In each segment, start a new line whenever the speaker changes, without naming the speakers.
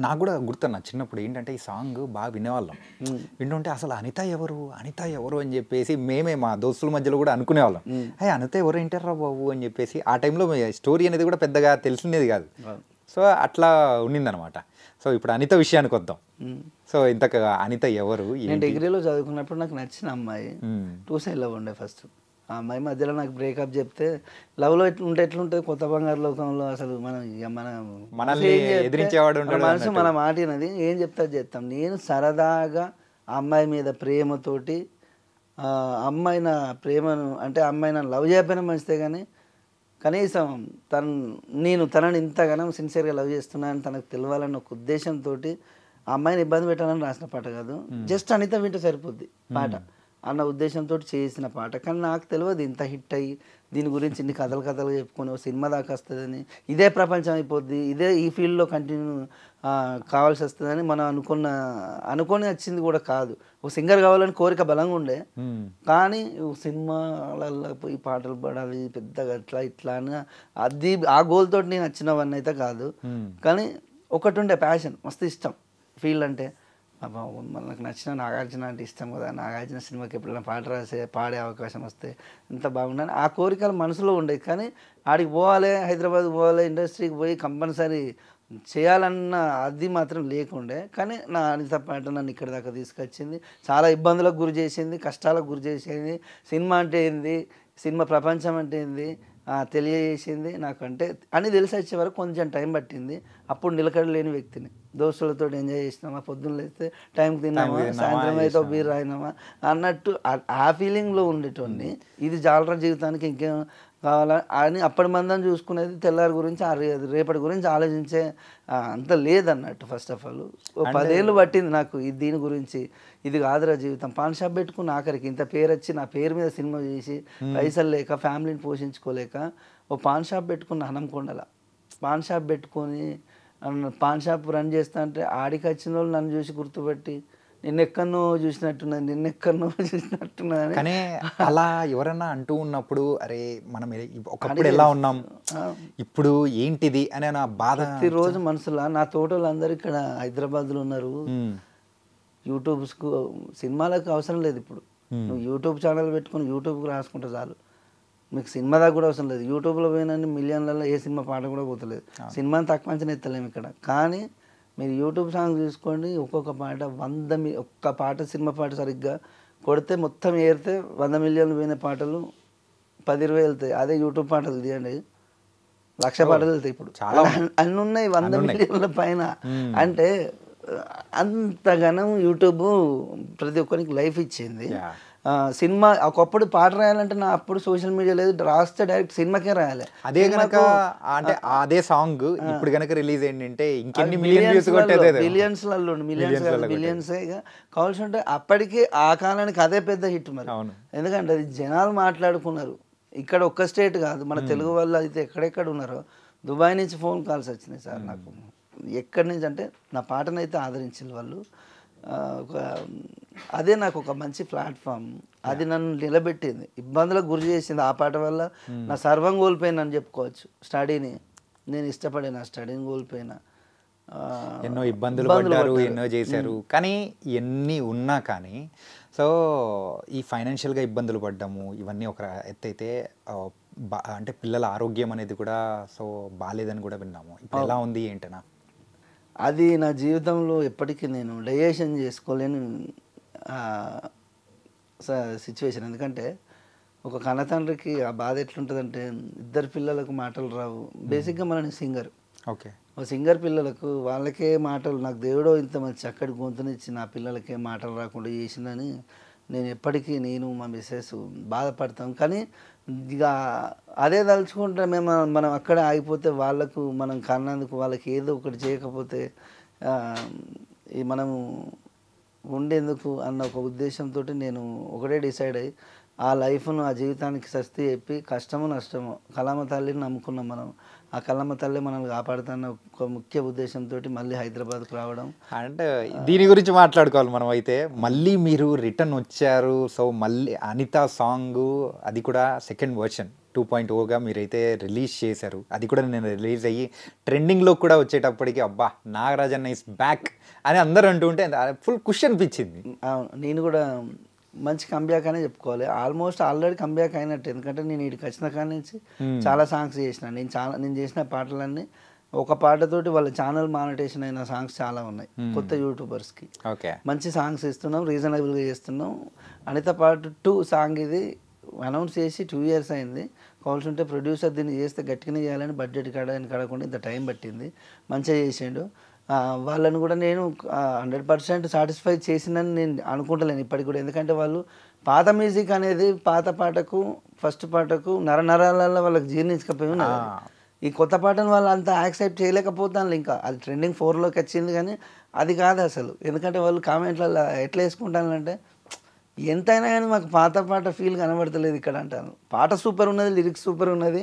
నాకు కూడా గుర్తున్న చిన్నప్పుడు ఏంటంటే ఈ సాంగ్ బాగా వినేవాళ్ళం. వింటుంటే అసలు అనిత ఎవరు అనిత ఎవరు అని చెప్పేసి మేమే మా దోస్తుల మధ్యలో కూడా అనుకునేవాళ్ళం. అయ్యి అనిత ఎవరు ఏంటారా బాబు అని చెప్పేసి ఆ టైంలో స్టోరీ అనేది కూడా పెద్దగా తెలిసినది కాదు. సో అట్లా ఉండిందనమాట. సో ఇప్పుడు అనిత విషయానికి వద్దాం. సో ఇంతగా అనిత ఎవరు?
నేను డిగ్రీలో చదువుకున్నప్పుడు నాకు నచ్చిన అమ్మాయి 2 సైడ్ లవ్ ఉండే. ఫస్ట్ ఆ అమ్మాయి మధ్యలో నాకు బ్రేకప్ చెప్తే లవ్లో ఎట్లుంటుంది కొత్త బంగారు లోకంలో అసలు మనం
మనల్ని ఎదిరించేవాడు
మనసు మన మాటినది ఏం చెప్తా చేస్తాం. నేను సరదాగా ఆ అమ్మాయి మీద ప్రేమతోటి అమ్మాయి నా ప్రేమను అంటే అమ్మాయి నన్ను లవ్ చేయకపోయినా మంచిదే, కానీ కనీసం నేను తనని ఇంతగానో సిన్సియర్గా లవ్ చేస్తున్నానని తనకు తెలియాలన్న ఒక ఉద్దేశంతో ఆ అమ్మాయిని ఇబ్బంది పెట్టాలని రాసిన పాట కాదు, జస్ట్ అనిత వింటే సరిపోద్ది పాట అన్న ఉద్దేశంతో చేసిన పాట. కానీ నాకు తెలియదు ఇంత హిట్ అయ్యి దీని గురించి ఇన్ని కథలు చెప్పుకొని ఒక సినిమా దాకా వస్తుందని, ఇదే ప్రపంచం అయిపోద్ది, ఇదే ఈ ఫీల్డ్లో కంటిన్యూ కావాల్సి వస్తుందని మనం అనుకొని వచ్చింది కూడా కాదు. ఒక సింగర్ కావాలని కోరిక బలంగా ఉండే, కానీ సినిమాలలో పోయి పాటలు పాడాలి పెద్దగా అట్లా ఇట్లా అని అది ఆ గోల్ తోటి నేను వచ్చినవన్నీ అయితే కాదు. కానీ ఒకటి ఉండే ప్యాషన్, మస్తు ఇష్టం ఫీల్డ్ అంటే. మనకు నచ్చిన నాగార్జున అంటే ఇష్టం కదా, నాగార్జున సినిమాకి ఎప్పుడైనా పాట పాడే అవకాశం వస్తే ఎంత బాగుండని ఆ కోరికలు మనసులో ఉండేది. కానీ ఆడికి పోవాలి, హైదరాబాద్ పోవాలి, ఇండస్ట్రీకి పోయి కంపల్సరీ చేయాలన్న అది మాత్రం లేకుండే. కానీ నా అనిత పాట నన్ను ఇక్కడ దాకా తీసుకొచ్చింది, చాలా ఇబ్బందులకు గురి చేసింది, కష్టాలకు గురి చేసింది. సినిమా అంటే ఏంది, సినిమా ప్రపంచం అంటే ఏంది తెలియజేసింది నాకు. అంటే అని తెలిసి వచ్చే వరకు కొంచెం టైం పట్టింది. అప్పుడు నిలకడలేని వ్యక్తిని, దోస్తులతో ఎంజాయ్ చేసినామా, పొద్దున్న లేస్తే టైంకి తిన్నామా, సాయంత్రం అయితే బీర్ రాయినామా అన్నట్టు ఆ ఫీలింగ్లో ఉండేటోడిని. ఇది జాలరా జీవితానికి ఇంకేం కావాలా అని అప్పటి మందని చూసుకునేది, తెల్లారి గురించి రేపటి గురించి ఆలోచించే అంత లేదన్నట్టు. ఫస్ట్ ఆఫ్ ఆల్ 10 ఏళ్ళు పట్టింది నాకు దీని గురించి. ఇది కాదురా జీవితం, పాన్ షాప్ పెట్టుకుని ఆఖరికి ఇంత పేరు వచ్చి నా పేరు మీద సినిమా చేసి పైసలు లేక ఫ్యామిలీని పోషించుకోలేక పాన్ షాప్ పెట్టుకున్న హనంకొండల పాన్ షాప్ పెట్టుకొని పాన్ షాప్ రన్ చేస్తా అంటే ఆడికి వచ్చిన వాళ్ళు నన్ను చూసి గుర్తుపెట్టి నిన్నెక్కడో చూసినట్టున్నదని.
కానీ అలా ఎవరన్నా అంటూ ఉన్నప్పుడు అరే మనం ఒకప్పుడు ఎలా ఉన్నాం ఇప్పుడు ఏంటిది అనే నా బాధ
ప్రతిరోజు మనసులో. నా తోటలందరూ ఇక్కడ హైదరాబాద్లో ఉన్నారు. యూట్యూబ్స్కు సినిమాలకు అవసరం లేదు ఇప్పుడు. నువ్వు యూట్యూబ్ ఛానల్ పెట్టుకుని యూట్యూబ్కి రాసుకుంటే చాలు, మీకు సినిమా దాకా కూడా అవసరం లేదు. యూట్యూబ్లో పోయినన్ని మిలియన్లలో ఏ సినిమా పాట కూడా పోతలేదు. సినిమాని తక్కువ అంచనా ఎత్తలేము ఇక్కడ. కానీ మీరు యూట్యూబ్ సాంగ్ చూసుకోండి, ఒక్కొక్క పాట ఒక్క పాట సినిమా పాట సరిగ్గా కొడితే మొత్తం ఏరితే 100 మిలియన్లు పోయిన పాటలు 10-20 వెళ్తాయి. అదే యూట్యూబ్ పాటలు తీయండి 1,00,000 పాటలు వెళ్తాయి. ఇప్పుడు అన్నీ ఉన్నాయి 100 మిలియన్ల పైన. అంటే అంతగానం యూట్యూబ్ ప్రతి ఒక్కరికి లైఫ్ ఇచ్చింది. సినిమా ఒకప్పుడు పాట రాయాలంటే నా అప్పుడు సోషల్ మీడియా లేదు, రాస్తే డైరెక్ట్ సినిమాకే రాయాలి.
అదే కనుక అంటే అదే సాంగ్ ఇప్పుడు కనుక రిలీజ్ ఏంటంటే ఇంకెన్ని మిలియన్స్
కావాల్సి ఉంటే అప్పటికే ఆ కాలానికి అదే పెద్ద హిట్ మరి. ఎందుకంటే అది జనాలు మాట్లాడుకున్నారు. ఇక్కడ ఒక్క స్టేట్ కాదు, మన తెలుగు వాళ్ళు అయితే ఎక్కడెక్కడ ఉన్నారో. దుబాయ్ నుంచి ఫోన్ కాల్స్ వచ్చినాయి సార్ నాకు, ఎక్కడి నుంచి అంటే నా పాటనైతే ఆదరించిన వాళ్ళు. అదే నాకు ఒక మంచి ప్లాట్ఫామ్, అది నన్ను నిలబెట్టింది, ఇబ్బందులకు గురి చేసింది. ఆ పాట వల్ల నా సర్వం కోల్పోయినని చెప్పుకోవచ్చు. స్టడీని నేను ఇష్టపడే నా స్టడీని కోల్పోయినా,
ఎన్నో ఇబ్బందులు పడ్డారు, ఎన్నో చేశారు. కానీ ఎన్ని ఉన్నా కానీ సో ఈ ఫైనాన్షియల్గా ఇబ్బందులు పడ్డాము ఇవన్నీ ఒక ఎత్తైతే అంటే పిల్లల ఆరోగ్యం అనేది కూడా సో బాగాలేదని కూడా విన్నాము. ఇప్పుడు ఎలా ఉంది ఏంటనా?
అది నా జీవితంలో ఎప్పటికీ నేను డైజెషన్ చేసుకోలేని సిచ్యువేషన్. ఎందుకంటే ఒక కన్నతండ్రికి ఆ బాధ ఎట్లుంటుందంటే 2 పిల్లలకు మాటలు రావు. బేసిక్గా మన సింగర్,
ఓకే,
ఒక సింగర్ పిల్లలకు వాళ్ళకే మాటలు, నాకు దేవుడో ఇంత మంచి చక్కటి గొంతునిచ్చి నా పిల్లలకే మాటలు రాకుండా చేసిందని నేను ఎప్పటికీ నేను మా మిస్సెస్ బాధపడతాం. కానీ ఇక అదే తలుచుకుంటే మనం అక్కడే ఆగిపోతే వాళ్ళకు మనం కన్నందుకు వాళ్ళకి ఏదో ఒకటి చేయకపోతే మనము ఉండేందుకు అన్న ఒక ఉద్దేశంతో నేను ఒకటే డిసైడ్ అయ్యి ఆ లైఫ్ను ఆ జీవితానికి సస్తి చెప్పి కష్టము నష్టము కళామ తల్లిని నమ్ముకున్నాం మనం. ఆ కళామ తల్లి మనల్ని కాపాడుతున్న ఒక ముఖ్య ఉద్దేశంతో మళ్ళీ హైదరాబాద్కు రావడం.
అంటే దీని గురించి మాట్లాడుకోవాలి మనం. అయితే మళ్ళీ మీరు రిటర్న్ వచ్చారు. సో మళ్ళీ అనిత సాంగ్ అది కూడా సెకండ్ వర్షన్ 2.0గా మీరైతే రిలీజ్ చేశారు. అది కూడా నేను రిలీజ్ అయ్యి ట్రెండింగ్‌లో కూడా వచ్చేటప్పటికి అబ్బా! నాగరాజన్న ఈస్ బ్యాక్ అని అందరూ అంటూ ఉంటే ఫుల్ ఖుషి అనిపించింది.
అవును. నేను కూడా మంచి కంబ్యాక్ అనే చెప్పుకోవాలి. ఆల్మోస్ట్ ఆల్రెడీ కంబ్యాక్ అయినట్టు. ఎందుకంటే నేను ఈడికి వచ్చిన కాడి నుంచి చాలా సాంగ్స్ చేసిన. నేను చేసిన పాటలన్నీ ఒక పాటతోటి వాళ్ళ ఛానల్ మానిటైజేషన్ అయిన సాంగ్స్ చాలా ఉన్నాయి కొత్త యూట్యూబర్స్కి.
ఓకే.
మంచి సాంగ్స్ ఇస్తున్నాం, రీజనబుల్గా చేస్తున్నాం. అనిత పార్ట్ 2 సాంగ్ ఇది అనౌన్స్ చేసి 2 ఇయర్స్ అయింది. కావాల్సి ఉంటే ప్రొడ్యూసర్ దీన్ని చేస్తే గట్టిగానే చేయాలని బడ్జెట్ కాడకుండా ఇంత టైం పట్టింది. మంచిగా చేసిండు. వాళ్ళని కూడా నేను 100% సాటిస్ఫై చేసినని నేను అనుకుంటలేను ఇప్పటికి కూడా. ఎందుకంటే వాళ్ళు పాత మ్యూజిక్ అనేది పాత పాటకు ఫస్ట్ పాటకు నరాలలో వాళ్ళకి జీర్ణించకపోయి ఉన్నది. ఈ కొత్త పాటను వాళ్ళు అంతా యాక్సెప్ట్ చేయలేకపోతాను. ఇంకా అది ట్రెండింగ్ 4లోకి వచ్చింది కానీ అది కాదు అసలు. ఎందుకంటే వాళ్ళు కామెంట్లలో ఎట్లా వేసుకుంటానంటే ఎంతైనా కానీ మాకు పాత పాట ఫీల్ కనబడతలేదు ఇక్కడ అంటాను. పాట సూపర్ ఉన్నది, లిరిక్స్ సూపర్ ఉన్నది,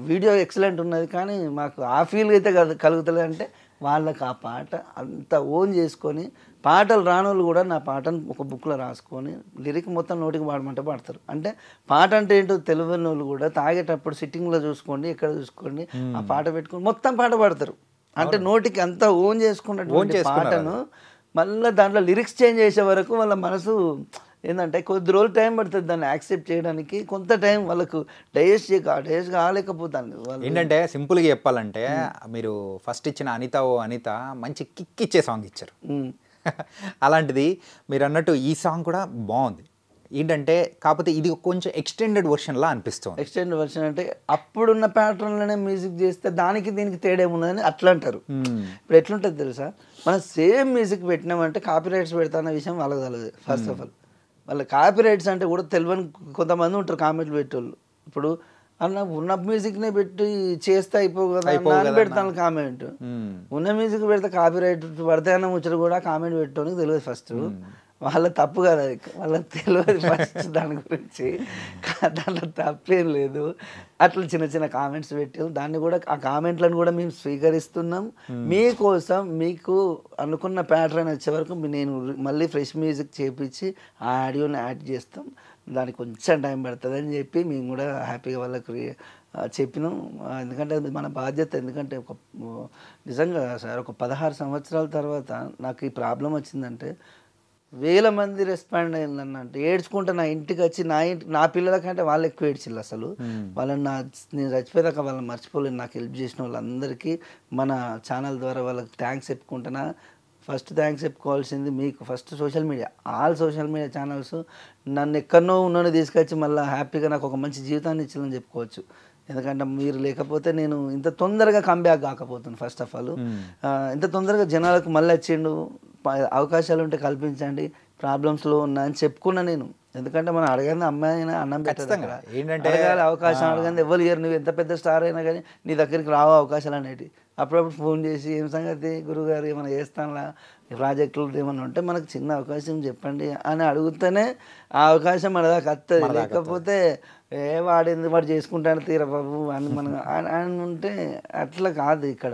వీడియో ఎక్సలెంట్ ఉన్నది, కానీ మాకు ఆ ఫీల్ అయితే కలుగుతలేదు. అంటే వాళ్ళకి ఆ పాట అంత ఓన్ చేసుకొని పాటలు రానోళ్ళు కూడా నా పాటను ఒక బుక్లో రాసుకొని లిరిక్ మొత్తం నోటికి పాడమంటే పాడతారు. అంటే పాట అంటే ఏంటో తెలియని వాళ్ళు కూడా తాగేటప్పుడు సిట్టింగ్లో చూసుకోండి, ఎక్కడ చూసుకోండి, ఆ పాట పెట్టుకొని మొత్తం పాట పాడతారు. అంటే నోటికి అంత ఓన్ చేసుకున్నటువంటి పాటను మళ్ళీ దాంట్లో లిరిక్స్ చేంజ్ చేసే వరకు వాళ్ళ మనసు ఏంటంటే కొద్ది రోజులు టైం పడుతుంది దాన్ని యాక్సెప్ట్ చేయడానికి. కొంత టైం వాళ్ళకు డైజెస్ట్ కాలేకపోతాను.
ఏంటంటే సింపుల్గా చెప్పాలంటే మీరు ఫస్ట్ ఇచ్చిన అనిత ఓ అనిత మంచి కిక్ ఇచ్చే సాంగ్ ఇచ్చారు. అలాంటిది మీరు అన్నట్టు ఈ సాంగ్ కూడా బాగుంది. ఏంటంటే కాకపోతే ఇది కొంచెం ఎక్స్టెండెడ్ వర్షన్లా అనిపిస్తుంది.
ఎక్స్టెండెడ్ వర్షన్ అంటే అప్పుడున్న ప్యాటర్న్లోనే మ్యూజిక్ చేస్తే దానికి దీనికి తేడా ఏమున్నదని అట్లా అంటారు. ఇప్పుడు ఎట్లుంటుంది తెలుసా, మనం సేమ్ మ్యూజిక్ పెట్టినామంటే కాపీ రైట్స్ పెడతాన్న విషయం వాళ్ళకి తెలియదు. ఫస్ట్ ఆఫ్ ఆల్ వాళ్ళ కాపీ రైట్స్ అంటే కూడా తెలియని కొంతమంది ఉంటారు కామెంట్లు పెట్టేవాళ్ళు. ఇప్పుడు అన్న ఉన్న మ్యూజిక్నే పెట్టి చేస్తే అయిపోవు కదా అని పెడతాను కామెంట్. ఉన్న మ్యూజిక్ పెడితే కాపీ రైట్ పడతాయన్న ముచ్చట కూడా కామెంట్ పెట్టడానికి తెలియదు ఫస్ట్. వాళ్ళ తప్పు కదా, వాళ్ళకి తెలియదు ఫస్ట్ దాని గురించి. దాంట్లో తప్పేం లేదు. అట్లా చిన్న చిన్న కామెంట్స్ పెట్టి దాన్ని కూడా ఆ కామెంట్లను కూడా మేము స్వీకరిస్తున్నాం. మీకోసం మీకు అనుకున్న ప్యాటర్న్ వచ్చే వరకు నేను మళ్ళీ ఫ్రెష్ మ్యూజిక్ చేపించి ఆ ఆడియోని యాడ్ చేస్తాం. దానికి కొంచెం టైం పడుతుంది అని చెప్పి మేము కూడా హ్యాపీగా వాళ్ళకి చెప్పినాం. ఎందుకంటే అది మన బాధ్యత. ఎందుకంటే నిజంగా సార్ ఒక 16 సంవత్సరాల తర్వాత నాకు ఈ ప్రాబ్లం వచ్చిందంటే 1000 మంది రెస్పాండ్ అయిందన్నంటే ఏడ్చుకుంటే నా ఇంటికి వచ్చి నా పిల్లల కంటే వాళ్ళు ఎక్కువ ఏడ్చిల్లు అసలు. వాళ్ళని నేను చచ్చిపోయాక వాళ్ళని మర్చిపోలేను. నాకు హెల్ప్ చేసిన వాళ్ళందరికీ మన ఛానల్ ద్వారా వాళ్ళకి థ్యాంక్స్ చెప్పుకుంటున్నా. ఫస్ట్ థ్యాంక్స్ చెప్పుకోవాల్సింది మీకు, first social media, all social media channels నన్ను ఎక్కడనో ఉన్నోని తీసుకొచ్చి మళ్ళీ హ్యాపీగా నాకు ఒక మంచి జీవితాన్ని ఇచ్చిందని చెప్పుకోవచ్చు. ఎందుకంటే మీరు లేకపోతే నేను ఇంత తొందరగా కంబ్యాక్ కాకపోతుంది. ఫస్ట్ ఆఫ్ ఆల్ ఇంత తొందరగా జనాలకు మళ్ళీ వచ్చిండు, అవకాశాలు ఉంటే కల్పించండి, ప్రాబ్లమ్స్లో ఉన్నా అని చెప్పుకున్నా నేను. ఎందుకంటే మనం అడగంది అమ్మాయి అయినా అన్నం పెట్టాలి, అడగాలి అవకాశం. అడగంది ఎవరు ఇయర్ నువ్వు ఎంత పెద్ద స్టార్ అయినా కానీ నీ దగ్గరికి రావు అవకాశాలు అనేవి. అప్పుడప్పుడు ఫోన్ చేసి ఏం సంగతి గురుగారు ఏమైనా చేస్తానులా ప్రాజెక్టులు ఏమైనా ఉంటే మనకు చిన్న అవకాశం చెప్పండి అని అడుగుతూనే ఆ అవకాశం మన దాకా వస్తుంది. లేకపోతే వాడు చేసుకుంటాను తీరా బాబు అని మనం అని ఉంటే అట్లా కాదు. ఇక్కడ